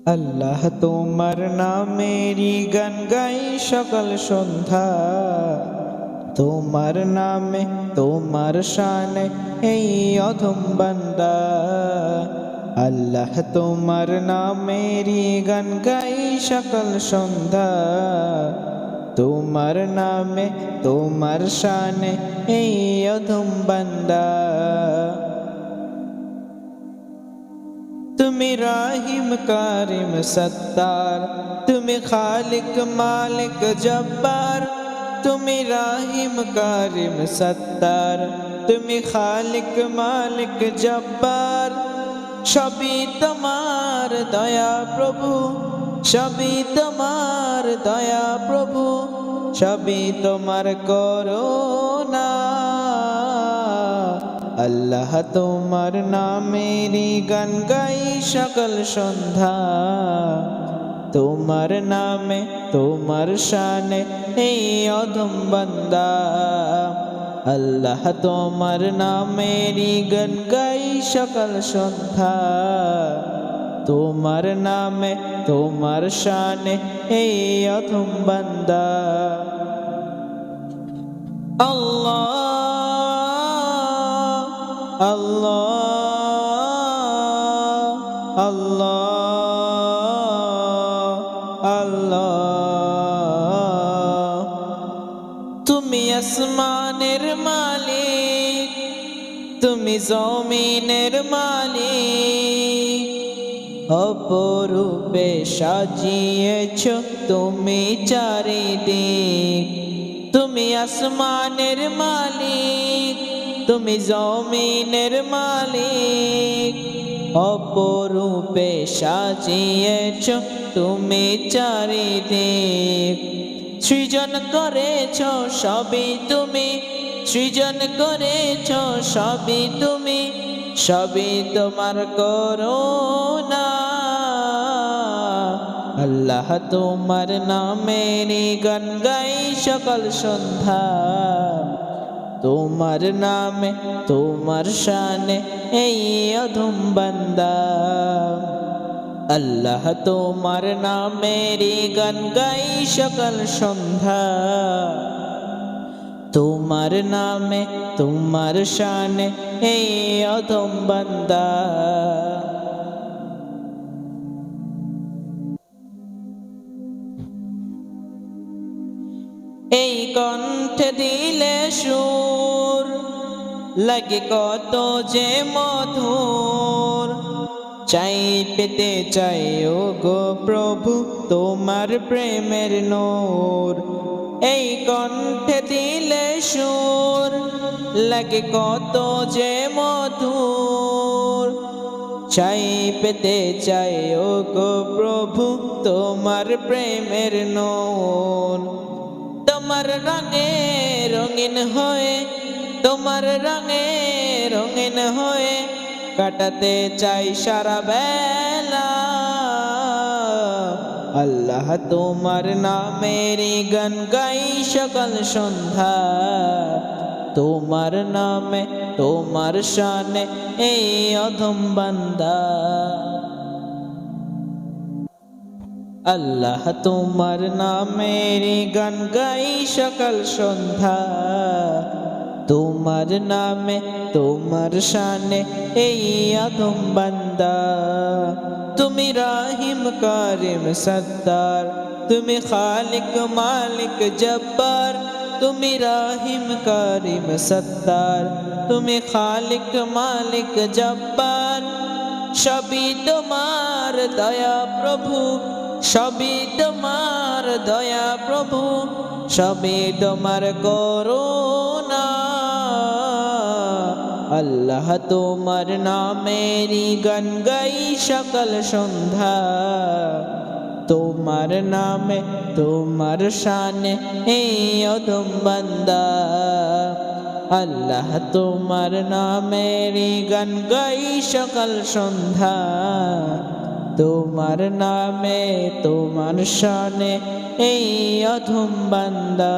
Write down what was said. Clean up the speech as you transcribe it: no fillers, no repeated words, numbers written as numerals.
আল্লাহ তোমার নামেরই গান গাই সকাল সন্ধ্যা, তোমার নামে তোমার শানে এই অধম বান্দা। আল্লাহ তোমার নামেরই গান গাই সকাল সন্ধ্যা, তোমার নামে তোমার শানে এই অধম বান্দা। তুমি রাহিম কারিম সত্তার, তুমি খালিক মালিক জব্বার। তুমি রাহিম কারিম সত্তার, তুমি খালিক মালিক জব্বার। সবই তোমার দয়া প্রভু, সবই তোমার দয়া প্রভু, সবই তোমার করুণা। আল্লাহ তোমার নামেরই গান গাই সকাল সন্ধ্যা, তোমার নামে তোমার শানে এই অধম বান্দা। আল্লাহ তোমার নামেরই গান গাই সকাল সন্ধ্যা, তোমার নামে তোমার শানে এই অধম বান্দা। আল্লাহ আল্লাহ আল্লাহ আল্লাহ। তুমি আসমানের মালিক, তুমি জমিনের মালিক, অপরূপে সাজিয়েছ তুমি চারিদিক। তুমি আসমানের মালিক, তুমি জমিনের মালিক, অপরূপে সাজিয়েছ তুমি চারিদিক। সৃজন করেছ সবই তুমি, সৃজন করেছ সবই তুমি, সবই তোমার করুণা। আল্লাহ তোমার নামেরই গান গাই সকাল সন্ধ্যা, তোমার নামে তোমার শানে এই অধম বান্দা। আল্লাহ তোমার নামেরই গান গাই সকাল সন্ধ্যা, তোমার নামে তোমার শানে এই অধম বান্দা। এই কণ্ঠে দিলে সুর লাগে কত যে মধুর, চাই পেতে চাই ও গো প্রভু তোমার প্রেমের নূর। এই কণ্ঠে দিলে সুর লাগে কত যে মধুর, চাই পেতে চাই ও গো প্রভু তোমার প্রেমের নূর। তোমার রঙে রঙিন হয়ে, তোমার রঙে রঙিন হয়ে কাটাতে চাই সারা বেলা। আল্লাহ তোমার নামেরই গান গাই সকাল সন্ধ্যা, তোমার নামে তোমার শানে এই অধম বান্দা। আল্লাহ তোমার নামেরই গান গাই সকাল সন্ধ্যা, তোমার নামে তোমার শানে এই অধম বান্দা। তুমি রাহিম কারিম সত্তার, তুমি খালিক মালিক জব্বার। তুমি রাহিম কারিম সত্তার, তুমি খালিক মালিক জব্বার। সবই তোমার দয়া প্রভু, সবই তোমার দয়া প্রভু, সবই তোমার করুণা। আল্লাহ তোমার নামেরই গান গাই সকাল সন্ধ্যা, তোমার নামে তোমার শানে এই অধম বান্দা। আল্লাহ তোমার নামেরই গান গাই সকাল সন্ধ্যা, তোমার নামে তোমার শানে এই অধম বান্দা।